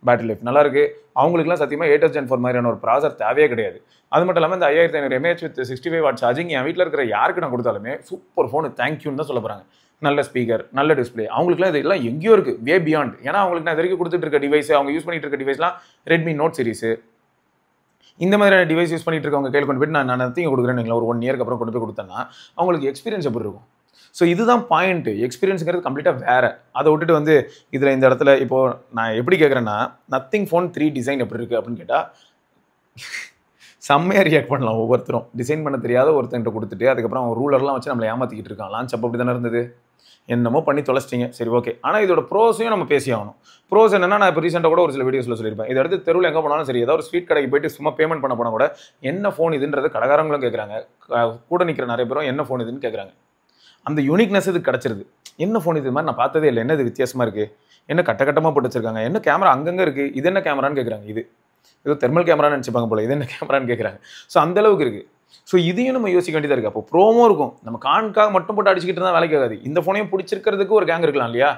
பேட்டரி லைஃப் நல்லா இருக்குது. அவங்களுக்குலாம் சத்தியமாக 8s Gen 4 மாதிரியான ஒரு ப்ராசர் தேவையே கிடையாது. அது மட்டும் இல்லாமல் இந்த 5500 mAh வித் 65 வாட் சார்ஜிங் என் வீட்டில் இருக்கிற யாருக்கு நான் கொடுத்தாலுமே சூப்பர் ஃபோனு தேங்க்யூன்னு தான் சொல்ல போகிறாங்க. நல்ல ஸ்பீக்கர், நல்ல டிஸ்பிளே. அவங்களுக்குலாம் இதெல்லாம் எங்கேயோ இருக்கு, வே பியாண்ட். ஏன்னா அவங்களுக்கு நான் இது வரைக்கும் கொடுத்துட்டு இருக்க டிவைஸ், அவங்க யூஸ் பண்ணிட்டு இருக்க டிவைஸ்லாம் ரெட்மி நோட் சீரிஸ். இந்த மாதிரியான டிவைஸ் யூஸ் பண்ணிட்டு இருக்கவங்க கையில் கொண்டு போயிட்டு நான் நத்திங் கொடுக்குறேன்னு ஒரு 1 இயருக்கு அப்புறம் கொண்டு போய் கொடுத்தேன்னா அவங்களுக்கு எக்ஸ்பீரியன்ஸ் எப்படி இருக்கும்? ஸோ இதுதான் பாயிண்ட். எக்ஸ்பீரியன்ஸுங்கிறது கம்ப்ளீட்டாக வேறு. அதை விட்டுட்டு வந்து இதில் இந்த இடத்துல இப்போது நான் எப்படி கேட்குறேன்னா, நத்திங் ஃபோன் 3 டிசைன் எப்படி இருக்குது அப்படின்னு கேட்டால் செம்மையாக ரியாக்ட் பண்ணலாம். ஒவ்வொருத்தரும் டிசைன் பண்ண தெரியாத ஒருத்தன்ட்ட கொடுத்துட்டு அதுக்கப்புறம் அவன் ரூலர்லாம் வச்சு நம்மளை ஏமாற்றிக்கிட்டு இருக்கான். லான்ச் அப்போ அப்படி தானே இருந்தது. என்னமோ பண்ணி தொலைச்சிட்டிங்க, சரி ஓகே. ஆனால் இதோட ப்ரோஸையும் நம்ம பேசி ஆகணும். ப்ரோஸ் என்னன்னா, நான் இப்போ ரீசெண்டாக கூட ஒரு சில வீடியோஸில் சொல்லியிருப்பேன். இதை அடுத்து தெருவில் எங்கே போனாலும் சரி, ஏதாவது ஒரு ஸ்வீட் கடைக்கு போயிட்டு சும்மா பேமெண்ட் பண்ண போனால் கூட என்ன ஃபோன் இதுன்றது கடைக்காரங்களும் கேட்குறாங்க, கூட நிற்கிற நிறைய பேரும் என்ன ஃபோன் இதுன்னு கேட்குறாங்க. அந்த யூனிக்னஸ் இது கிடச்சிருது. என்ன ஃபோன் இது மாதிரி நான் பார்த்ததே இல்லை, என்ன இது வித்தியாசமாக இருக்குது, என்ன கட்டமாக போட்டு வச்சிருக்காங்க, என்ன கேமரா அங்கங்கே இருக்குது, இது என்ன கேமரான்னு கேட்குறாங்க. இது ஏதோ தெர்மல் கேமரான்னு நினச்சிப்பாங்க போல, இது என்ன கேமரான்னு கேட்குறாங்க. ஸோ அந்தளவுக்கு இருக்குது. ஸோ இதையும் நம்ம யோசிக்க வேண்டியதாக இருக்குது. அப்போ ப்ரோமோ இருக்கும், நம்ம கான்காக மட்டும் போட்டு அடிச்சுக்கிட்டு இருந்தால் வேலைக்கு ஆகாது. இந்த ஃபோனையும் பிடிச்சிருக்கிறதுக்கு ஒரு கேங் இருக்கலாம் இல்லையா?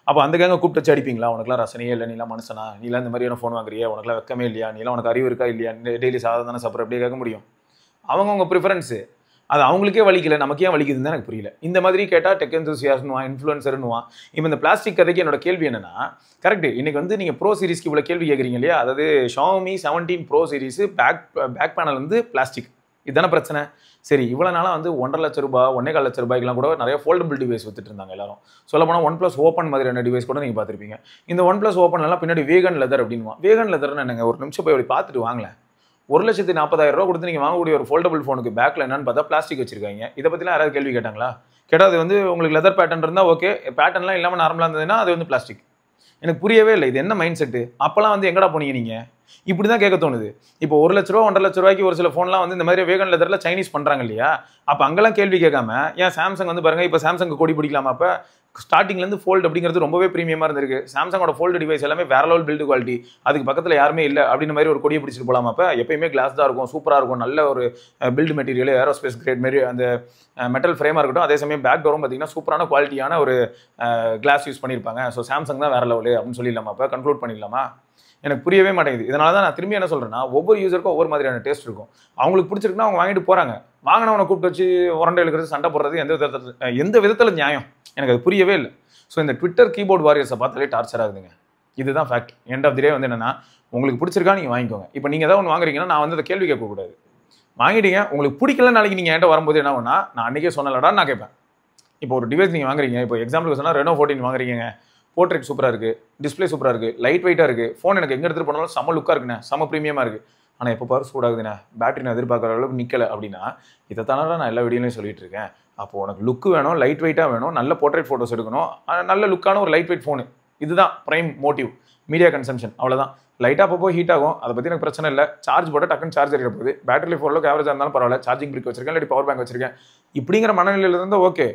அப்போ அந்த கேங்கை கூப்பிட்டு வச்சு அடிப்பீங்களா? உனக்குலாம் ரசனையே இல்லை, நீலாம் மனுஷனா, நீலாம் இந்த மாதிரியான ஃபோன் வாங்குறியா, உனக்குலாம் வெக்கமே இல்லையா, நீலாம் உனக்கு அறிவு இருக்கா இல்லையா, டெய்லி சாதாரண சாப்பிட்ற அப்படியே கேட்க முடியும். அவங்கவுங்க ப்ரிஃபரன்ஸு, அது அவங்களுக்கே வலிக்கல, நமக்கு ஏன் வலிக்குதுன்னு தான் எனக்கு புரியல. இந்த மாதிரி கேட்டால் டெக் என்தூசியாஸ்னுவான், இன்ஃப்ளூயன்சர்னுவான். இப்போ இந்த பிளாஸ்டிக் கதைக்கு என்னோட கேள்வி என்னன்னா, கரெக்ட், இன்னைக்கு வந்து நீங்கள் ப்ரோ சீரிஸ்க்கு இவ்வளோ கேள்வி கேட்குறீங்க இல்லையா? அதாவது Xiaomi 17 pro series back panel வந்து பிளாஸ்டிக், இதுதானே பிரச்சனை. சரி, இவ்வளோ நாளாக வந்து 1,50,000 ரூபாய் 1,25 லட்ச ரூபாய்க்குலாம் கூட நிறைய ஃபோல்டபிள் டிவைஸ் வித்துட்டு இருந்தாங்க எல்லாரும். சொல்ல போனால் OnePlus ஓப்பன் மாதிரியான டிவைஸ் கூட நீங்கள் பார்த்துருப்பீங்க. இந்த OnePlus ஓப்பன்லாம் பின்னாடி வேகன் லெதர் அப்படின்வான். வேகன் லெதர்னு என்னங்க? ஒரு நிமிஷம் போய் அப்படி பார்த்துட்டு வாங்கலேன். 1,40,000 ரூபா கொடுத்து நீங்கள் வாங்கக்கூடிய ஒரு ஃபோல்டபிள் ஃபோனுக்கு பேக்கில் என்னன்னு பார்த்தா பிளாஸ்டிக் வச்சிருக்காங்க. இதை பற்றிலாம் யாராவது கேள்வி கேட்டாங்களா? கேட்டால் அது வந்து உங்களுக்கு லெதர் பேட்டர்ன் இருந்தால் ஓகே, பேட்டர்ன்லாம் இல்லாமல் நார்மலாக இருந்ததுன்னா அது வந்து பிளாஸ்டிக். எனக்கு புரியவே இல்லை, இது என்ன மைண்ட் செட்டு? அப்போல்லாம் வந்து எங்கடா போனீங்க நீங்கள்? இப்படி தான் கேட்க தோணுது. இப்போ 1 லட்ச ரூபா 1,50,000 ரூபாய்க்கு ஒரு சில ஃபோன்லாம் வந்து இந்த மாதிரி வேகன் லெதரில் சைனீஸ் பண்ணுறாங்க இல்லையா? அப்போ அங்கெல்லாம் கேள்வி கேட்காம ஏன் சாம்சங் வந்து பாருங்கள், இப்போ சாம்சங் கொடி பிடிக்கலாமா? அப்போ ஸ்டார்டிங்லேருந்து ஃபோல்டு அப்படிங்கிறது ரொம்பவே ப்ரீமியமாக இருந்திருக்கு. சாம்சங்கோட ஃபோல்டு டிவைஸ் எல்லாமே வேற லெவல் பில்டு குவாலிட்டி, அதுக்கு பக்கத்தில் யாருமே இல்லை அப்படின்னு மாதிரி ஒரு கொடியை பிடிச்சிட்டு போகலாமா? அப்போ எப்பயுமே கிளாஸ் தான் இருக்கும், சூப்பராக இருக்கும், நல்ல ஒரு பில்டு மெட்டீரியல், ஏரோஸ்பேஸ் கிரேட் மாரி அந்த மெட்டல் ஃப்ரேமாக இருக்கட்டும். அதே சமயம் பேக் டோரும் பார்த்தீங்கன்னா சூப்பரான குவாலிட்டியான ஒரு கிளாஸ் யூஸ் பண்ணியிருப்பாங்க. ஸோ சாம்சங் தான் வேற லெவலு அப்படின்னு சொல்லிடலாமா? அப்போ கன்க்ளூட் பண்ணிடலாமா? எனக்கு புரியவே மாட்டேங்குது. இதனால தான் நான் திரும்பி என்ன சொல்கிறேன்னா, ஒவ்வொரு யூசருக்கும் ஒவ்வொரு மாதிரியான டேஸ்ட் இருக்கும். அவங்களுக்கு பிடிச்சிருக்குன்னா அவங்க வாங்கிட்டு போகிறாங்க. வாங்கினவனை கூப்பிட்டு வச்சு உரண்டை எழுக்கிறது, சண்டை போடுறது எந்த விதத்தில் நியாயம்? எனக்கு அது புரியவே இல்லை. ஸோ இந்த ட்விட்டர் கீபோர்ட் வாரியர்ஸை பார்த்தாலே டார்ச்சர் ஆகுதுங்க. இதுதான் ஃபேக்ட். எண்ட் ஆஃப் தி டே வந்து என்னன்னா, உங்களுக்கு பிடிச்சிருக்கா நீங்கள் வாங்கிக்கோங்க. இப்போ நீங்கள் ஏதாவது ஒன்று வாங்குறீங்கன்னா நான் வந்து அதை கேள்வி கேட்கக்கூடாது. வாங்கிட்டீங்க, உங்களுக்கு பிடிக்கல, நாளைக்கு நீங்கள் என்கிட்ட வரும்போது என்ன பண்ணா, நான் அன்றைக்கே சொன்னலடான்னு நான் கேட்பேன். இப்போ ஒரு டிவைஸ் நீங்கள் வாங்குறீங்க, இப்போ எக்ஸாம்பிளுக்கு சொன்னால் Reno 14 வாங்குறீங்க, போர்ட்ரேட் சூப்பராக இருக்குது, டிஸ்பிளே சூப்பராக இருக்குது, லைட் வெயிட்டாக இருக்குது, ஃபோன் எனக்கு எங்கே எடுத்துகிட்டு போனாலும் செம்ம லுக்காக இருக்குண்ணே, செம்ம ப்ரீமியமாக இருக்குது. ஆனால் எப்போ பாரு சூடாகுதுண்ணே, பேட்டரி நான் எதிர்பார்க்குற அளவுக்கு நிற்கலை அப்படின்னா, இதை தானே நான் எல்லா வீடியோலையும் சொல்லிட்டு இருக்கேன். அப்போ உனக்கு லுக்கு வேணும், லைட் வெயிட்டாக வேணும், நல்ல போர்ட்ரேட் ஃபோட்டோஸ் எடுக்கணும், நல்ல லுக்கான ஒரு லைட் வெயிட் ஃபோனு. இதுதான் ப்ரைம் மோட்டிவ். மீடியா கன்சம்ஷன் அவ்வளோதான். லைட்டாக அப்போ ஹீட் ஆகும், அதை பற்றி எனக்கு பிரச்சனை இல்லை. சார்ஜ் போட்டால் டக்குன்னு சார்ஜ் ஏறிட போகுது. பேட்டரி ஓரளவுக்கு ஆவரேஜாக இருந்தாலும் பரவாயில்ல, சார்ஜிங் பிரிக் வச்சிருக்கேன், இல்லாட்டி பவர் பேங்க் வச்சிருக்கேன். இப்படிங்கிற மனநிலையில் இருந்தால் ஓகே.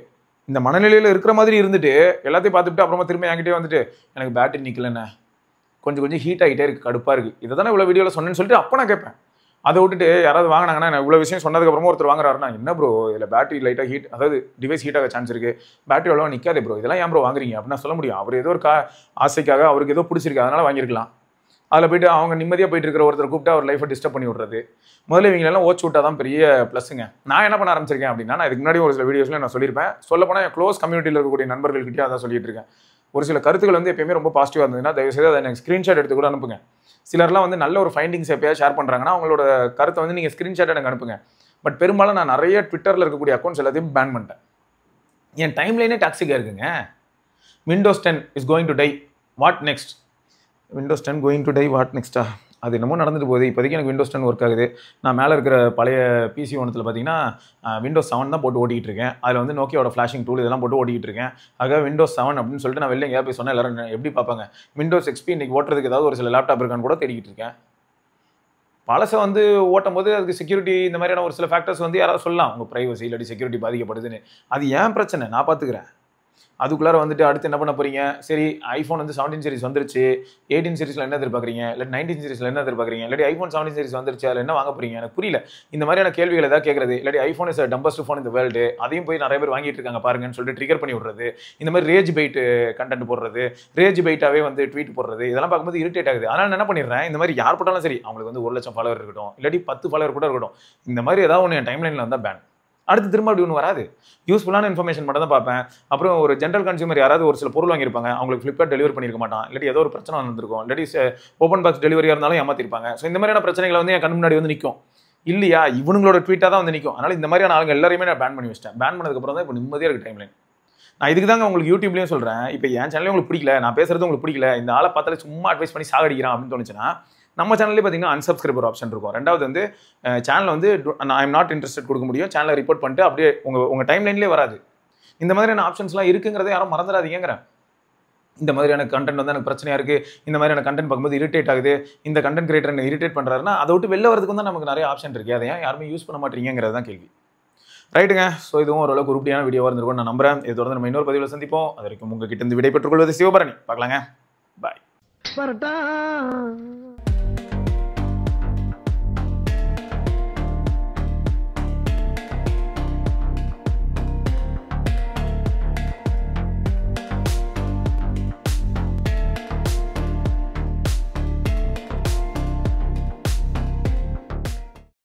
இந்த மனநிலையில் இருக்கிற மாதிரி இருந்துட்டு எல்லாத்தையும் பார்த்துட்டு அப்புறமா திரும்ப என்கிட்டே வந்துட்டு எனக்கு பேட்டரி நிற்கலண்ணே, கொஞ்சம் ஹீட் ஆகிட்டே இருக்குது, கடுப்பாக இருக்குது, இதை தானே இவ்வளோ வீடியோவில் சொன்னேன்னு சொல்லிட்டு அப்போ நான் கேட்பேன். அதை விட்டுட்டு யாராவது வாங்கினாங்கன்னா, நான் இவ்வளோ விஷயம் சொன்னதுக்கப்புறமா ஒருத்தர் வாங்குறாருன்னா, என்ன ப்ரோ இதில் பேட்டரி லைட்டாக ஹீட், அதாவது டிவைஸ் ஹீட் ஆக சான்ஸ் இருக்குது, பேட்டரி அவ்வளோ நிற்காதே ப்ரோ, இதெல்லாம் ஏன் ப்ரோ வாங்குறீங்க அப்படின்னு சொல்ல முடியும். அவர் ஏதோ ஒரு ஆசைக்காக அவருக்கு ஏதோ பிடிச்சிருக்கு, அதனால் வாங்கியிருக்கலாம். அதில் போய்ட்டு அவங்க நிம்மதியாக போயிட்டு இருக்கிற ஒருத்தர் கூப்பிட்டு அவர் லைஃபை டிஸ்டர்ப் பண்ணி விட்றது. முதல்ல இவங்களெல்லாம் ஓச்சு விட்டா தான் பெரிய ப்ளஸ்ஸுங்க. நான் என்ன பண்ண ஆரம்பிச்சிருக்கேன் அப்படின்னா, நான் இதுக்கு முன்னாடி ஒரு சில வீடியோஸில் நான் சொல்லியிருப்பேன். சொல்லப்போனால் என் க்ளோஸ் கம்யூனிட்டியில் இருக்கக்கூடிய நண்பர்கள்கிட்டயே அதான் சொல்லிட்டு இருக்கேன். ஒரு சில கருத்துக்கள் வந்து எப்பயுமே ரொம்ப பாசிட்டிவாக இருந்ததுன்னா தயவுசெய்து அதை எனக்கு ஸ்க்ரீன்ஷாட் எடுத்து கூட அனுப்புங்க. சிலர்லாம் வந்து நல்ல ஒரு ஃபைண்டிங்ஸ் எப்பயாவது ஷேர் பண்ணுறாங்கன்னா அவங்களோட கருத்தை வந்து நீங்கள் ஸ்க்ரீன்ஷாட் எனக்கு அனுப்புங்க. பட் பெரும்பாலும் நான் நிறைய ட்விட்டரில் இருக்கக்கூடிய அக்கௌண்ட்ஸ் எல்லாத்தையும் பேன் பண்ணிட்டேன். என் டைம்லைனே டாக்ஸிக்காக இருக்குங்க. Windows 10 is going to die, what next? Windows 10 going to die, what நெக்ஸ்ட்டா? அது என்னமோ நடந்துட்டு போகுது. இப்போதைக்கு எனக்கு Windows 10 ஒர்க் ஆகுது. நான் மேலே இருக்கிற பழைய பிசி ஒன்றத்தில் பார்த்தீங்கன்னா Windows 7 தான் போட்டு ஓட்டிகிட்டு இருக்கேன். அதில் வந்து நோக்கியோட ஃப்ளாஷிங் டூல் இதெல்லாம் போட்டு ஓட்டிகிட்டு இருக்கேன். ஆக Windows 7 அப்படின்னு சொல்லிட்டு நான் வெளில எங்கேயாவது போய் சொன்னால் எல்லாரும் எப்படி பார்ப்பாங்க? Windows XP இன்னைக்கு ஓட்டுறதுக்கு ஏதாவது ஒரு சில லேப்டாப் இருக்கான்னு கூட தேடிக்கிட்டு இருக்கேன். பழசை வந்து ஓட்டும் போது அதுக்கு செக்யூரிட்டி இந்த மாதிரியான ஒரு சில ஃபேக்டர்ஸ் வந்து யாராவது சொல்லலாம், உங்கள் ப்ரைவசி இல்லாட்டி செக்யூரிட்டி பாதிக்கப்படுதுன்னு. அது ஏன் பிரச்சனை, நான் பார்த்துக்கிறேன். அதுக்குள்ளார வந்துட்டு அடுத்து என்ன பண்ண போறீங்க? சரி, ஐஃபோன் வந்து 17 சீரிஸ் வந்துருச்சு, 18 சீரிஸில் என்ன எதிர்பார்க்குறீங்க, இல்லை 19 சீரிஸில் என்ன எதிர்பார்க்குறீங்க, இல்லாட்டி ஐஃபோன் 17 சீரிஸ் வந்துருச்சு அதில் என்ன வாங்க போறீங்க? எனக்கு புரியல. இந்த மாதிரியான கேள்விகள் ஏதாவது கேட்குறது, இல்லாட்டி ஐஃபோன் இஸ் டம்பஸ்ட் ஃபோன் இந்த வேர்ல்டு, அதையும் போய் நிறைய பேர் வாங்கிட்டு இருக்காங்க பாருங்கன்னு சொல்லிட்டு ட்ரிகர் பண்ணி விடுறது, இந்த மாதிரி ரேஜ் பைட் கண்டென்ட் போடுறது, ரேஜ் பைட்டாவே வந்து ட்வீட் போடுறது, இதெல்லாம் பார்க்கும்போது இரிட்டேட் ஆகுது. அதனால் என்ன பண்ணிடுறேன், இந்த மாதிரி யார் போட்டாலும் சரி, அவங்களுக்கு வந்து 1 லட்சம் ஃபாலோவர் இருக்கட்டும், இல்லாட்டி 10 ஃபாலோவர் கூட இருக்கட்டும், இந்த மாதிரி ஏதாவது ஒன்று என் டைம்லைனில் வந்தால் பேன். அடுத்து திரும்ப அப்படி ஒன்று வராது. யூஸ்ஃபுல்லான இன்ஃபர்மேஷன் மட்டும் தான் பார்ப்பேன். அப்புறம் ஒரு ஜென்ரல் கன்சியூமர் யாராவது ஒரு சில பொருள் வாங்கியிருப்பாங்க, அவங்களுக்கு ஃப்ளிப்கார்ட் டெலிவரி பண்ணியிருக்க மாட்டான், இல்லாட்டி ஏதோ ஒரு பிரச்சனை வந்திருக்கும், இல்லாட்டி ஓப்பன் பாக்ஸ் டெலிவரியாக இருந்தாலும் ஏமாத்திருப்பாங்க. ஸோ இந்த மாதிரியான பிரச்சனைகளை வந்து என் கண் முன்னாடி வந்து நிற்கும் இல்லையா, இவங்களோட ட்வீட்டாக தான் வந்து நிற்கும். அதனால் இந்த மாதிரியான ஆளுங்க எல்லாரையுமே நான் பேன் பண்ணி வச்சிட்டேன். பேன் பண்ணதுக்கப்புறம் தான் இப்போ நிம்மதியாக இருக்குது டைம்லைன். நான் இதுக்கு தாங்க உங்களுக்கு யூடியூப்லேயும் சொல்கிறேன், இப்போ என் சேனலே உங்களுக்கு பிடிக்கல, நான் பேசுறது உங்களுக்கு பிடிக்கல, இந்த ஆளை பார்த்தாலே சும்மா அட்வைஸ் பண்ணி சாகடிக்கிறான் அப்படின்னு தோணுச்சுன்னா நம்ம சேனல்லே பார்த்தீங்கன்னா அன்சப்ஸ்கிரைபர் ஆப்ஷன் இருக்கும். ரெண்டாவது வந்து சேனல் வந்து ஐ எம் நாட் இன்ட்ரெஸ்டட் கொடுக்க முடியும், சேனலை ரிப்போர்ட் பண்ணிட்டு அப்படியே உங்கள் டைம்லைன்லேயே வராது. இந்த மாதிரியான ஆப்ஷன்ஸ்லாம் இருக்குங்கிறத யாரும் மறந்துடாதீங்கிறேன். இந்த மாதிரியான கண்டென்ட் வந்து எனக்கு பிரச்சனையாக இருக்குது, இந்த மாதிரியான கண்டென்ட் பார்க்கும்போது இரிட்டேட் ஆகுது, இந்த கண்டென்ட் கிரியேட்டர் என்ன இரிட்டேட் பண்ணுறாருன்னா அதை விட்டு வெளில வரதுக்கு வந்து நமக்கு நிறைய ஆப்ஷன் இருக்குது. அதை ஏன் யாருமே யூஸ் பண்ண மாட்டீங்கிறது தான் கேள்வி. ரைட்டுங்க. ஸோ இதுவும் ஓரளவுக்கு உருப்படியான வீடியோவாக இருந்திருக்கும் நான் நம்புறேன். இதை தொடர்ந்து நம்ம இன்னொரு பதிவில் சந்திப்போம். அது வரைக்கும் உங்ககிட்ட இருந்து விடை பெற்றுக் கொள்வது சிவபரணி. பார்க்கலாங்க. பாய்.